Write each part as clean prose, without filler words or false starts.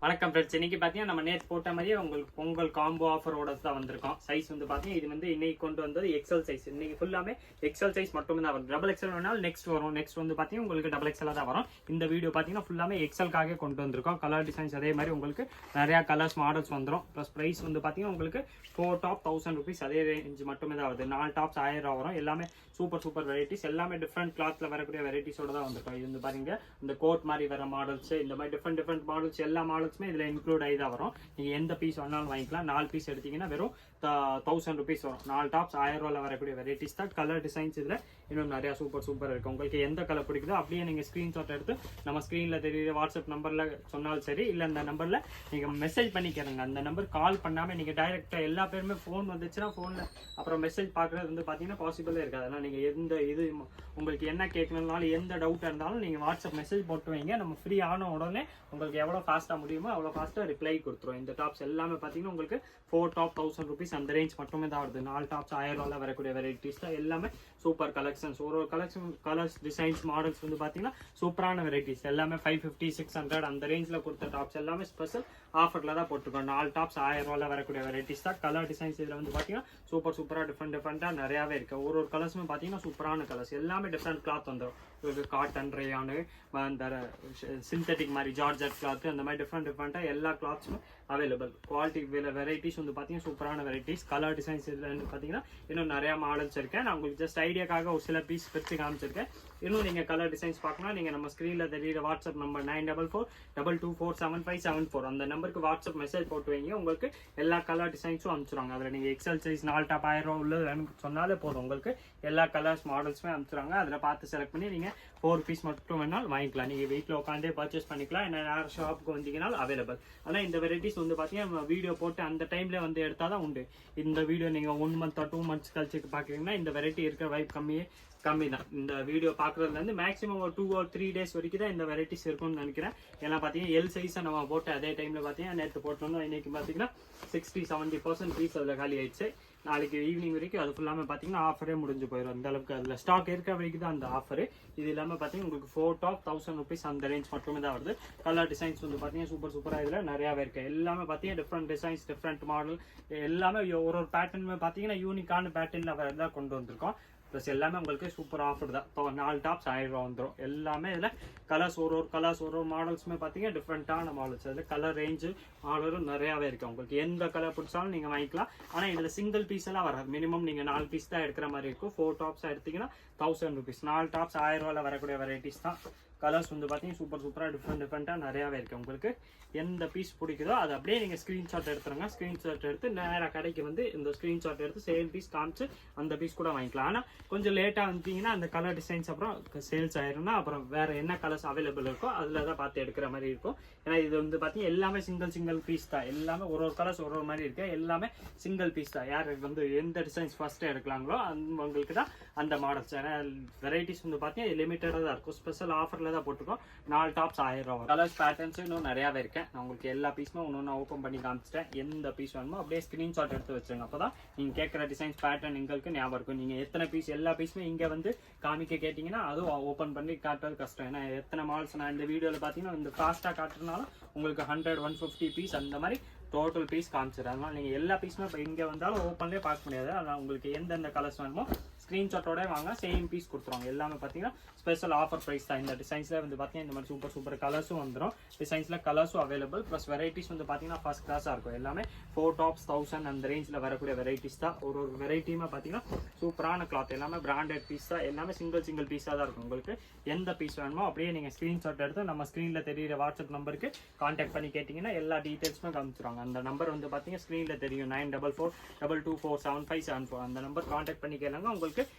வணக்கம் ஃப்ரெண்ட்ஸ். இன்னைக்கு பார்த்தீங்கன்னா நம்ம நேற்று போட்ட மாதிரியே உங்களுக்கு பொங்கல் காம்போ ஆஃபரோட தான் வந்திருக்கோம். சைஸ் வந்து பார்த்தீங்கன்னா இது வந்து இன்னைக்கு கொண்டு வந்தது எக்ஸல் சைஸ். இன்னைக்கு ஃபுல்லாமே எக்ஸல் சைஸ் மட்டும் தான் வரும். டபுள் எக்ஸல் வேணாலும் நெக்ஸ்ட் வரும். நெக்ஸ்ட் வந்து பார்த்தீங்கன்னா உங்களுக்கு டபுள் எக்ஸல் தான் வரும். இந்த வீடியோ பார்த்தீங்கன்னா ஃபுல்லாமே எக்ஸல்காக கொண்டு வந்திருக்கோம். கலர் டிசைன்ஸ் அதே மாதிரி உங்களுக்கு நிறையா கலர்ஸ் மாடல்ஸ் வந்துடும். ப்ளஸ் ப்ரைஸ் வந்து பார்த்தீங்கன்னா உங்களுக்கு 4 டாப் 1000 rupees அதே ரேஞ்ச் மட்டுமே தான் வருது. 4 டாப்ஸ் 1000 வரும். எல்லாமே சூப்பர் வெரைட்டிஸ், எல்லாமே டிஃப்ரெண்ட் கிளாத்ல வரக்கூடிய வெரைட்டிஸோட தான் வந்துருக்கும். இது வந்து பாருங்க இந்த கோட் மாதிரி வர மாடல்ஸ், இந்த மாதிரி டிஃப்ரெண்ட் மாடல்ஸ், எல்லா மாடல்ஸுமே இதுல இன்க்ளூட் ஆகி தான் வரும். நீங்க எந்த பீஸ் வேணாலும் வாங்கிக்கலாம். 4 பீஸ் எடுத்தீங்கன்னா வெறும் 1000 rupees வரும். 4 டாப்ஸ் 1000 ரூபாயில வரக்கூடிய வெரைட்டிஸ் தான். கலர் டிசைன்ஸ் இதுல இன்னும் நிறைய சூப்பர் இருக்கு. உங்களுக்கு எந்த கலர் பிடிக்குதோ அப்படியே நீங்க ஸ்கிரீன்ஷாட் எடுத்து நம்ம ஸ்கிரீன்ல தெரியுற வாட்ஸ்அப் நம்பர்ல சொன்னாலும் சரி, இல்ல அந்த நம்பர்ல நீங்க மெசேஜ் பண்ணி கேளுங்க. அந்த நம்பர் கால் பண்ணாம நீங்க டைரக்டா, எல்லா பேருமே போன் வந்துச்சுன்னா போன்ல அப்புறம் மெசேஜ் பாக்குறது வந்து பாத்தீங்கன்னா பாசிபிளே இருக்காது. அதனால நீங்க எந்த இது உங்களுக்கு என்ன கேட்கணும்னாலும், எந்த டவுட்டா இருந்தாலும் நீங்க வாட்ஸ்அப் மெசேஜ் போட்டு வைங்க. நம்ம ஃப்ரீ ஆன உடனே உங்களுக்கு எவ்வளவு ஃபாஸ்டா முடியுமோ அவ்வளவு ஃபாஸ்டா ரிப்ளை கொடுத்துரும். இந்த டாப்ஸ் எல்லாமே பாத்தீங்கன்னா உங்களுக்கு 4 டாப் 1000 rupees அந்த ரேஞ்ச் மட்டுமே தான் வருது. 4 டாப்ஸ் 1000 ரூபாயில வரக்கூடிய வெரைட்டிஸ் தான். எல்லாமே சூப்பர் கலெக்ஷன்ஸ். ஒரு கலெக்ஷன் கலர்ஸ் டிசைன்ஸ் மாடல்ஸ் வந்து பாத்தீங்கன்னா சூப்பரான வெரைட்டிஸ். எல்லாமே 550 600 அந்த ரேஞ்ச்ல கொடுத்த டாப்ஸ் எல்லாமே ஸ்பெஷல் ஆஃபர்ல தான் போட்டுருக்கோம். 4 டாப்ஸ் 1000 ரூபாயில வரக்கூடிய வெரைட்டிஸ் தான். கலர் டிசைன்ஸ் இதுல வந்து பாத்தீங்கன்னா சூப்பரா டிஃப்ரெண்டா நிறையவே இருக்கு. ஒரு கலர்ஸுமே பாத்தீங்கன்னா சூப்பரான கலர்ஸ். எல்லாமே டிஃப்ரெண்ட் கிளாத் வந்துடும். காட்டன், ரேயானு, அந்த சிந்தட்டிக் மாதிரி ஜார்ஜெட் கிளாத், அந்த மாதிரி டிஃப்ரெண்டா எல்லா கிளாத்ஸும் அவைலபிள். குவாலிட்டி வெரைட்டிஸ் வந்து பாத்தீங்கன்னா சூப்பரான வெரைட்டிஸ். கலர் டிசைன்ஸ் இதுல வந்து பாத்தீங்கன்னா இன்னும் நிறைய மாடல்ஸ் இருக்கேன். நான் உங்களுக்கு ஜஸ்ட் ஐடியாக்காக ஒரு சில பீஸ் பிரித்து காமிச்சிருக்கேன். இன்னும் நீங்க கலர் டிசைன்ஸ் பார்க்கணும், நீங்க நம்ம ஸ்கிரீன்ல தெரியுற வாட்ஸ்அப் நம்பர் 9442247574 அந்த நம்பருக்கு வாட்ஸ்அப் மெசேஜ் போட்டு வைங்க. உங்களுக்கு எல்லா கலர் டிசைன்ஸும் அனுப்பிச்சுருவாங்க. அதுல நீங்க எக்ஸல் சைஸ் 4 டாப் 1000 ரூபா உள்ளது சொன்னாலே போதும். உங்களுக்கு எல்லா கலர்ஸ் மாடல்ஸுமே அனுப்பிச்சுருவாங்க. அதுல பார்த்து செலக்ட் பண்ணி நீங்க 4 பீஸ் மட்டும் வேணாலும் வாங்கிக்கலாம். நீங்க வீட்டில் உட்காந்தே பர்ச்சேஸ் பண்ணிக்கலாம். என்ன யார் ஷாப்புக்கு வந்தீங்கன்னாலும் அவைலபிள். ஆனால் இந்த வெரைட்டிஸ் வந்து பாத்தீங்கன்னா வீடியோ போட்டு அந்த டைம்ல வந்து எடுத்தாதான் உண்டு. இந்த வீடியோ நீங்க 1 month 2 months கழிச்சு பாக்குறீங்கன்னா இந்த வெரைட்டி இருக்கிற வைப் கம்மி தான். இந்த வீடியோ பாக்குறதுல இருந்து மேக்ஸிமம் ஒரு 2 or 3 days வரைக்கும் தான் இந்த வெரைட்டிஸ் இருக்கும்னு நினைக்கிறேன். ஏன்னா பாத்தீங்கன்னா எல் சைஸை நம்ம போட்டு அதே டைம்ல பாத்தீங்கன்னா நேற்று போட்டோம்னா இன்னைக்கு பாத்தீங்கன்னா 60-70% பீஸ் அதுல காலி ஆயிடுச்சு. நாளைக்கு ஈவினிங் வரைக்கும் அது ஃபுல்லாமே பாத்தீங்கன்னா ஆஃபரே முடிஞ்சு போயிடும். அந்த அளவுக்கு அதுல ஸ்டாக் இருக்க வரைக்கும் தான் அந்த ஆஃபர். இது இல்லாம பாத்தீங்கன்னா உங்களுக்கு 4 டாப் 1000 rupees அந்த ரேஞ்ச் மட்டுமே தான் வருது. கலர் டிசைன்ஸ் வந்து பாத்தீங்கன்னா சூப்பரா இதுல நிறையவே இருக்கு. எல்லாமே பாத்தீங்கன்னா டிஃப்ரெண்ட் டிசைன்ஸ், டிஃப்ரெண்ட் மாடல், எல்லாமே ஒரு பேட்டர்னுமே பாத்தீங்கன்னா யூனிக்கான பேட்டர்ன்ல தான் கொண்டு வந்திருக்கோம். ப்ளஸ் எல்லாமே உங்களுக்கு சூப்பர் ஆஃபர் தான். இப்போ 4 டாப்ஸ் 1000 ரூபா வந்துடும். எல்லாமே இதில் கலர்ஸ் ஒரு மாடல்ஸுமே பார்த்தீங்கன்னா டிஃப்ரெண்ட்டான மாடல்ஸ். அதில் கலர் ரேஞ்சு மாடலும் நிறையாவே இருக்குது. உங்களுக்கு எந்த கலர் பிடிச்சாலும் நீங்கள் வாங்கிக்கலாம். ஆனால் இதில் சிங்கிள் பீஸ் எல்லாம் வராது. மினிமம் நீங்கள் 4 பீஸ் தான் எடுக்கிற மாதிரி இருக்கும். 4 டாப்ஸ் எடுத்தீங்கன்னா 1000 rupees. 4 டாப்ஸ் 1000 ரூபாயில் வரக்கூடிய வெரைட்டிஸ் தான். கலர்ஸ் வந்து பார்த்தீங்கன்னா சூப்பராக டிஃப்ரெண்ட்டாக நிறையாவே இருக்குது. உங்களுக்கு எந்த பீஸ் பிடிக்குதோ அதை அப்படியே நீங்கள் ஸ்க்ரீன்ஷாட் எடுத்துருங்க. ஸ்க்ரீன்ஷாட் எடுத்து நேராக கடைக்கு வந்து இந்த ஸ்க்ரீன்ஷாட் எடுத்து சேல் பீஸ் காமிச்சு அந்த பீஸ் கூட வாங்கிக்கலாம். ஆனால் கொஞ்சம் லேட்டாக வந்தீங்கன்னா அந்த கலர் டிசைன்ஸ் அப்புறம் சேல்ஸ் ஆயிரும்னா அப்புறம் வேற என்ன கலர்ஸ் அவைலபிள் இருக்கோ அதில் தான் பார்த்து எடுக்கிற மாதிரி இருக்கும். ஏன்னா இது வந்து பார்த்தீங்கன்னா எல்லாமே சிங்கிள் பீஸ் தான். எல்லாமே ஒரு கலர்ஸ் ஒரு மாதிரி இருக்கு. எல்லாமே சிங்கிள் பீஸ் தான். யார் வந்து எந்த டிசைன்ஸ் ஃபர்ஸ்ட் எடுக்கலாங்களோ அவங்களுக்கு தான் அந்த மாடல்ஸ். ஏன்னா வெரைட்டிஸ் வந்து பார்த்தீங்கன்னா லிமிட்டடாக தான் இருக்கும். ஸ்பெஷல் ஆஃபர்ல தான் போட்டுருக்கோம். 4 டாப்ஸ் 1000 ரூபா. கலர்ஸ் பேட்டர்ன்ஸ் இன்னும் நிறையாவே இருக்கேன். நான் உங்களுக்கு எல்லா பீஸுமே ஒன்று ஓப்பன் பண்ணி காமிச்சிட்டேன். எந்த பீஸ் வேணுமோ அப்படியே ஸ்கிரீன்ஷாட் எடுத்து வச்சுருங்க. அப்போதான் நீங்க கேட்குற டிசைன்ஸ் பேட்டர்ன் எங்களுக்கு ஞாபகம் இருக்கும். நீங்க எத்தனை பீஸ் எல்லா பீஸுமே இங்க வந்து காமிக்க கேட்டீங்கன்னா அதுவும் ஓப்பன் பண்ணி காட்டுறது கஷ்டம். ஏன்னா எத்தனை மாடல்ஸ் நான் இந்த வீடியோவில் பார்த்தீங்கன்னா இந்த ஃபாஸ்ட்டாக காட்டுறதுனாலும் உங்களுக்கு 100-150 பீஸ் அந்த மாதிரி டோட்டல் பீஸ் காமிச்சிடும். அதனால நீங்கள் எல்லா பீஸுமே இப்போ இங்கே வந்தாலும் ஓப்பன்லேயே பார்க்க முடியாது. அதனால் உங்களுக்கு எந்தெந்த கலர்ஸ் வேணுமோ ஸ்க்ரீன்ஷாட்டோட வாங்க, சேம் பீஸ் கொடுத்துருவாங்க. எல்லாமே பார்த்தீங்கன்னா ஸ்பெஷல் ஆஃபர் ப்ரைஸ் தான். இந்த டிசைன்ஸில் வந்து பார்த்தீங்கன்னா இந்த மாதிரி சூப்பர் கலர்ஸும் வந்துடும். டிசைன்ஸில் கலர்ஸும் அவைலபிள். ப்ளஸ் வெரைட்டிஸ் வந்து பார்த்தீங்கன்னா ஃபர்ஸ்ட் கிளாஸாக இருக்கும். எல்லாமே 4 டாப்ஸ் 1000 அந்த ரேஞ்சில் வரக்கூடிய வெரைட்டிஸ் தான். ஒரு வெரைட்டியுமே பார்த்தீங்கன்னா சூப்பரான கிளாத். எல்லாமே பிராண்டட் பீஸ் தான். எல்லாமே சிங்கிள் பீஸாக தான் இருக்கும். உங்களுக்கு எந்த பீஸ் வேணுமோ அப்படியே நீங்கள் ஸ்க்ரீன்ஷாட் எடுத்து நம்ம ஸ்க்ரீனில் தெரியுற வாட்ஸ்அப் நம்பருக்கு கான்டாக்ட் பண்ணி கேட்டிங்கன்னா எல்லா டீட்டெயில்ஸுமே காமிச்சிருவாங்க. அந்த நம்பர் வந்து பார்த்தீங்கன்னா ஸ்க்ரீனில் தெரியும். 9442247574 அந்த நம்பர் கான்டாக்ட் பண்ணி கேளுங்க. உங்களுக்கு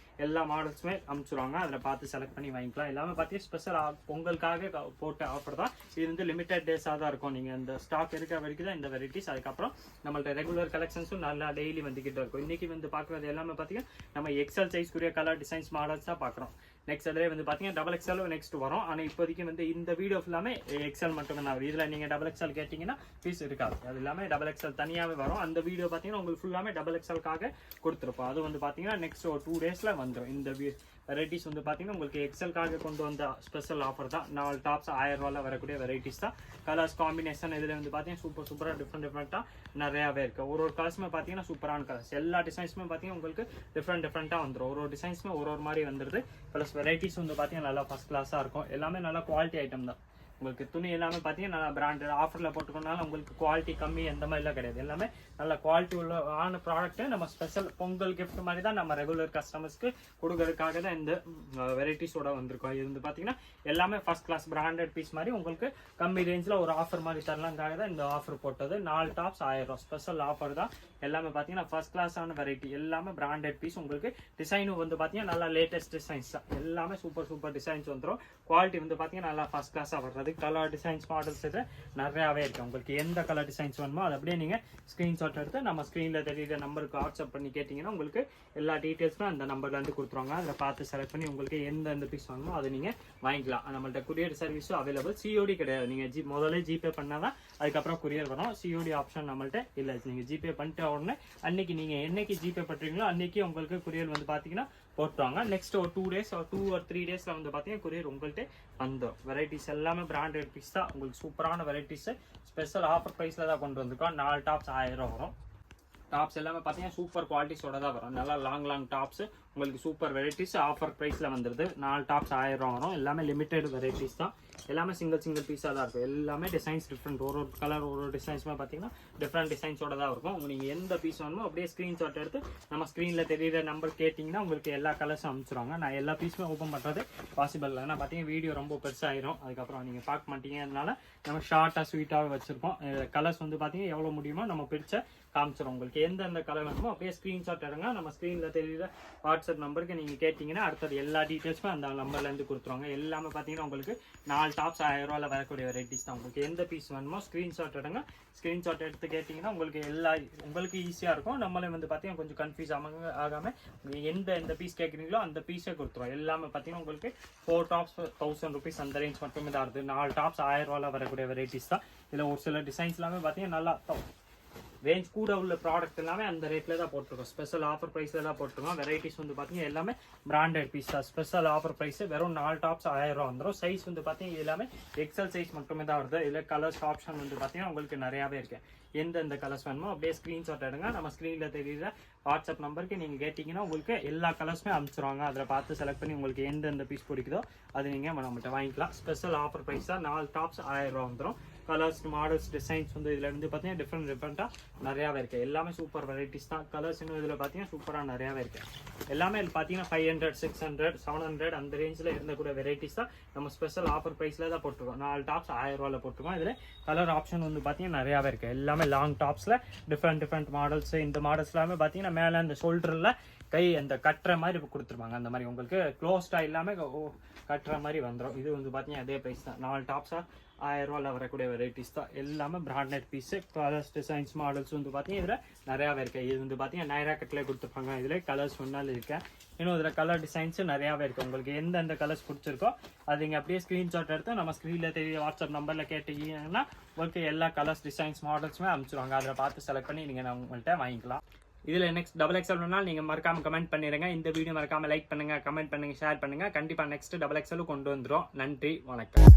எல்லா மாடல்ஸுமே அனுப்பிச்சுருவாங்க. அதில் பார்த்து செலக்ட் பண்ணி வாங்கிக்கலாம். எல்லாமே பார்த்தீங்கன்னா ஸ்பெஷல் பொங்கலுக்காக போட்ட ஆஃபர் தான். இது வந்து லிமிடெட் டேஸாக தான் இருக்கும். நீங்கள் இந்த ஸ்டாக் இருக்க வரைக்கும் தான் இந்த வெரைட்டிஸ். அதுக்கப்புறம் நம்மள்ட்ட ரெகுலர் கலெக்ஷன்ஸும் நல்லா டெய்லி வந்துகிட்டு இருக்கும். இன்னைக்கு வந்து பார்க்குறது எல்லாமே பார்த்தீங்கன்னா நம்ம எக்ஸல் சைஸ்க்குரிய கலர் டிசைன்ஸ் மாடல்ஸ் தான் பார்க்குறோம். நெக்ஸ்ட் அதிலே வந்து பார்த்தீங்கன்னா டபுள் எக்ஸல் நெக்ஸ்ட் வரும். ஆனால் இப்போதைக்கு வந்து இந்த வீடியோ ஃபுல்லாமே எக்ஸல் மட்டும் தான். இதில் நீங்கள் டபுள் எக்ஸல் கேட்டிங்கன்னா பீஸ் இருக்காது. அது எல்லாமே டபுள் எக்ஸல் தனியாகவே வரும். அந்த வீடியோ பார்த்தீங்கன்னா உங்களுக்கு ஃபுல்லாமே டபுள் எக்ஸலுக்காக கொடுத்துருப்போம். அது வந்து பார்த்தீங்கன்னா நெக்ஸ்ட் ஒரு 2 daysல வந்துடும். இந்த வெரைட்டிஸ் வந்து பார்த்தீங்கன்னா உங்களுக்கு எக்ஸல்காக கொண்டு வந்த ஸ்பெஷல் ஆஃபர் தான். 4 டாப்ஸ் 1000 ரூபாயில் வரக்கூடிய வெரைட்டிஸ் தான். கலர்ஸ் காம்பினேஷன் இதில் வந்து பார்த்தீங்கன்னா சூப்பராக டிஃப்ரெண்ட்டாக நிறையாவே இருக்குது. ஒரு கலர்ஸுமே பார்த்தீங்கன்னா சூப்பரான கலர்ஸ். எல்லா டிசைன்ஸுமே பார்த்தீங்கன்னா உங்களுக்கு டிஃப்ரெண்ட்டாக வந்துடும். ஒரு டிசைன்ஸுமே ஒரு மாதிரி வந்துடுது. ப்ளஸ் வெரைட்டிஸ் வந்து பார்த்தீங்கன்னா நல்லா ஃபஸ்ட் கிளாஸாக இருக்கும். எல்லாமே நல்லா குவாலிட்டி ஐட்டம் தான். உங்களுக்கு துணி எல்லாமே பார்த்தீங்கன்னா நல்லா பிராண்டட் ஆஃபரில் போட்டுக்கொண்டாலும் உங்களுக்கு குவாலிட்டி கம்மி எந்த மாதிரிலாம் கிடையாது. எல்லாமே நல்ல குவாலிட்டி உள்ள ப்ராடக்ட்டு நம்ம ஸ்பெஷல் பொங்கல் கிஃப்ட் மாதிரி தான் நம்ம ரெகுலர் கஸ்டமர்ஸ்க்கு கொடுக்கறதுக்காக தான் இந்த வெரைட்டிஸோட வந்திருக்கோம். இது வந்து பார்த்தீங்கன்னா எல்லாமே ஃபர்ஸ்ட் கிளாஸ் பிராண்டட் பீஸ் மாதிரி உங்களுக்கு கம்மி ரேஞ்சில் ஒரு ஆஃபர் மாதிரி தரலாங்காக தான் இந்த ஆஃபர் போட்டது. 4 டாப்ஸ் 1000 ரூபா ஸ்பெஷல் ஆஃபர் தான். எல்லாமே பார்த்தீங்கன்னா ஃபர்ஸ்ட் கிளாஸான வெரைட்டி. எல்லாமே பிராண்டட் பீஸ். உங்களுக்கு டிசைனும் வந்து பார்த்தீங்கன்னா நல்லா லேட்டஸ்ட் டிசைன்ஸ் தான். எல்லாமே சூப்பர் டிசைன்ஸ் வந்துடும். குவாலிட்டி வந்து பார்த்தீங்கன்னா நல்லா ஃபர்ஸ்ட் கிளாஸாக வர்றது. கலர் டிசைன்ஸ் மாடல்ஸ் இது நிறையாவே இருக்கு. உங்களுக்கு எந்த கலர் டிசைன்ஸ் வேணுமோ அதை அப்படியே நீங்க ஸ்கிரீன்ஷாட் எடுத்து நம்ம ஸ்கிரீன்ல தெரியுற நம்பருக்கு வாட்ஸ்அப் பண்ணி கேட்டீங்கன்னா உங்களுக்கு எல்லா டீடைல்ஸுமே அந்த நம்பர்ல இருந்து கொடுத்துருவாங்க. அதை பார்த்து செலக்ட் பண்ணி உங்களுக்கு எந்த பீஸ் வேணுமோ அதை நீங்க வாங்கிக்கலாம். நம்மள்ட்ட குரியர் சர்வீஸும் அவைலபிள். சிஓடி கிடையாது. நீங்க முதல்ல ஜிபே பண்ணாதான் அதுக்கப்புறம் குரியர் வரும். சிஓடி ஆப்ஷன் நம்மள்ட்ட இல்லை. நீங்க ஜிபே பண்ணிட்டு உடனே அன்னைக்கு நீங்க என்னைக்கு ஜிபே பண்றீங்களோ அன்னைக்கு உங்களுக்கு குரியர் வந்து பாத்தீங்கன்னா போட்டுருவாங்க. நெக்ஸ்ட் ஒரு 2 days or 2 or 3 daysல வந்து பாத்தீங்கன்னா குரியர் உங்கள்கிட்ட வந்துடும். வெரைட்டிஸ் எல்லாமே பிராண்டட் பீஸ் தான். உங்களுக்கு சூப்பரான வெரைட்டிஸ் ஸ்பெஷல் ஆஃபர் ப்ரைஸ்ல தான் கொண்டு வந்திருக்கோம். 4 டாப்ஸ் 1000 ரூபா வரும். டாப்ஸ் எல்லாமே பார்த்தீங்கன்னா சூப்பர் குவாலிட்டிஸோட தான் வரும். நல்லா லாங் டாப்ஸ் உங்களுக்கு சூப்பர் வெரைட்டிஸ் ஆஃபர் ப்ரைஸில் வந்துடுது. 4 டாப்ஸ் 1000 ரூபா வரும். எல்லாமே லிமிடெட் வெரைட்டிஸ் தான். எல்லாமே சிங்கிள் பீஸாக தான் இருக்கும். எல்லாமே டிசைன்ஸ் டிஃப்ரெண்ட். ஒரு கலர் ஒரு டிசைன்ஸுமே பார்த்தீங்கன்னா டிஃப்ரெண்ட் டிசைன்ஸோட தான் இருக்கும். நீங்கள் எந்த பீஸ் வேணுமோ அப்படியே ஸ்க்ரீன்ஷாட் எடுத்து நம்ம ஸ்க்ரீனில் தெரியுற நம்பர் கேட்டிங்கன்னா உங்களுக்கு எல்லா கலர்ஸும் அனுப்பிச்சிடுவாங்க. நான் எல்லா பீஸுமே ஓப்பன் பண்ணுறது பாசிபிள் இல்லை. ஏன்னா பார்த்தீங்கன்னா வீடியோ ரொம்ப பெருசாகிடும். அதுக்கப்புறம் நீங்கள் பார்க்க மாட்டீங்க. அதனால நம்ம ஷார்ட்டாக ஸ்வீட்டாகவே வச்சுருக்கோம். கலர்ஸ் வந்து பார்த்தீங்கன்னா எவ்வளோ முடியுமோ நம்ம பிடிச்ச காமிச்சிடும். உங்களுக்கு எந்தெந்த கலர் வேணுமோ அப்படியே ஸ்க்ரீன்ஷாட் எடுங்க. நம்ம ஸ்க்ரீனில் தெரியுற வாட்ஸ்அப் நம்பருக்கு நீங்கள் கேட்டிங்கன்னா அடுத்தது எல்லா டீட்டெயில்ஸுமே அந்த நம்பர்லேருந்து கொடுத்துருவாங்க. எல்லாமே பார்த்தீங்கன்னா உங்களுக்கு 4 டாப்ஸ் 1000 ரூபாயில் வரக்கூடிய வெரைட்டிஸ் தான். உங்களுக்கு எந்த பீஸ் வேணுமோ ஸ்க்ரீன்ஷாட் எடுங்க. ஸ்க்ரீன்ஷாட் எடுத்து கேட்டிங்கன்னா உங்களுக்கு ஈஸியாக இருக்கும். நம்மளே வந்து பார்த்தீங்கன்னா கொஞ்சம் கன்ஃபியூஸ் ஆகாமல் எந்த பீஸ் கேட்குறீங்களோ அந்த பீஸே கொடுத்துருவோம். எல்லாமே பார்த்தீங்கன்னா உங்களுக்கு 4 டாப்ஸ் 1000 rupees அந்த ரேஞ்ச் மட்டுமே தான் இருக்குது. 4 டாப்ஸ் 1000 ரூபாயில் வரக்கூடிய வெரைட்டிஸ் தான். இதில் ஒரு சில டிசைன்ஸ் எல்லாமே பார்த்தீங்கன்னா நல்லா ரேஞ்ச் கூட உள்ள ப்ராடக்ட் எல்லாமே அந்த ரேட்ல தான் போட்டிருக்கோம். ஸ்பெஷல் ஆஃபர் ப்ரைஸ்ல தான் போட்டிருக்கோம். வெரைட்டிஸ் வந்து பார்த்தீங்கன்னா எல்லாமே பிராண்டட் பீஸ் தான். ஸ்பெஷல் ஆஃபர் ப்ரைஸ் வெறும் 4 டாப்ஸ் 1000 ரூபா வந்துடும். சைஸ் வந்து பார்த்தீங்கன்னா எல்லாமே எக்ஸல் சைஸ் மட்டுமே தான் வருது. இதில் கலர்ஸ் ஆப்ஷன் வந்து பார்த்தீங்கன்னா உங்களுக்கு நிறையாவே இருக்கு. எந்தெந்த கலர்ஸ் வேணுமோ அப்படியே ஸ்க்ரீன்ஷாட் எடுங்க. நம்ம ஸ்க்ரீனில் தெரியுற வாட்ஸ்அப் நம்பருக்கு நீங்கள் கேட்டிங்கன்னா உங்களுக்கு எல்லா கலர்ஸுமே அனுப்பிச்சிருவாங்க. அதில் பார்த்து செலக்ட் பண்ணி உங்களுக்கு எந்தெந்த பீஸ் பிடிக்குதோ அது நீங்கள் நம்மகிட்ட வாங்கிக்கலாம். ஸ்பெஷல் ஆஃபர் ப்ரைஸ் தான். 4 டாப்ஸ் 1000 ரூபா வந்துடும். கலர்ஸ் மாடல்ஸ் டிசைன்ஸ் வந்து இதில் இருந்து பார்த்தீங்கன்னா டிஃப்ரெண்ட்டாக நிறையாவே இருக்குது. எல்லாமே சூப்பர் வெரைட்டிஸ் தான். கலர்ஸ் இன்னும் இதில் பார்த்தீங்கன்னா சூப்பராக நிறையாவே இருக்குது. எல்லாமே பார்த்தீங்கன்னா 500 600 700 அந்த ரேஞ்சில் இருந்தக்கூடிய வெரைட்டிஸ் தான் நம்ம ஸ்பெஷல் ஆஃபர் ப்ரைஸில் தான் போட்டிருக்கோம். 4 டாப்ஸ் 1000 ரூபாயில் போட்டிருக்கோம். இதில் கலர் ஆப்ஷன் வந்து பார்த்தீங்கன்னா நிறையாவே இருக்குது. எல்லாமே லாங் டாப்ஸில் டிஃப்ரெண்ட் மாடல்ஸ். இந்த மாடல்ஸ் எல்லாமே பார்த்தீங்கன்னா மேலே அந்த ஷோல்டரில் கை அந்த கட்டுற மாதிரி கொடுத்துருப்பாங்க. அந்த மாதிரி உங்களுக்கு க்ளோஸ்டாக இல்லாமல் கட்டுற மாதிரி வந்துடும். இது வந்து பார்த்தீங்கன்னா அதே ப்ரைஸ் தான். 4 டாப்ஸாக 1000 ரூபாயில் வரக்கூடிய வெரைட்டிஸ் தான். எல்லாமே branded piece. Colours designs models வந்து பார்த்தீங்கன்னா இதில் நிறையாவே இருக்குது. இது வந்து பார்த்தீங்கன்னா நைரா கட்டில் கொடுத்துருப்பாங்க. இதில் கலர்ஸ் ஒன்றால் இருக்கேன். இன்னும் இதில் கலர் டிசைன்ஸு நிறையாவே இருக்குது. உங்களுக்கு எந்தெந்த கலர்ஸ் பிடிச்சிருக்கோ அது நீங்கள் அப்படியே ஸ்க்ரீன்ஷாட் எடுத்து நம்ம ஸ்க்ரீனில் தெரிய வாட்ஸ்அப் நம்பரில் கேட்டீங்கன்னா உங்களுக்கு எல்லா கலர்ஸ் டிசைன்ஸ் மாடல்ஸுமே அனுப்பிச்சிடுவாங்க. அதில் பார்த்து செலக்ட் பண்ணி நீங்கள் உங்கள்கிட்ட வாங்கிக்கலாம். இதில் நெக்ஸ்ட் XXL வேணாலும் நீங்கள் மறக்காமல் கமெண்ட் பண்ணிடுங்க. இந்த வீடியோ மறக்காமல் லைக் பண்ணுங்கள், கமெண்ட் பண்ணுங்கள், ஷேர் பண்ணுங்கள். கண்டிப்பாக நெக்ஸ்ட் XXL கொண்டு வந்துடும். நன்றி, வணக்கம்.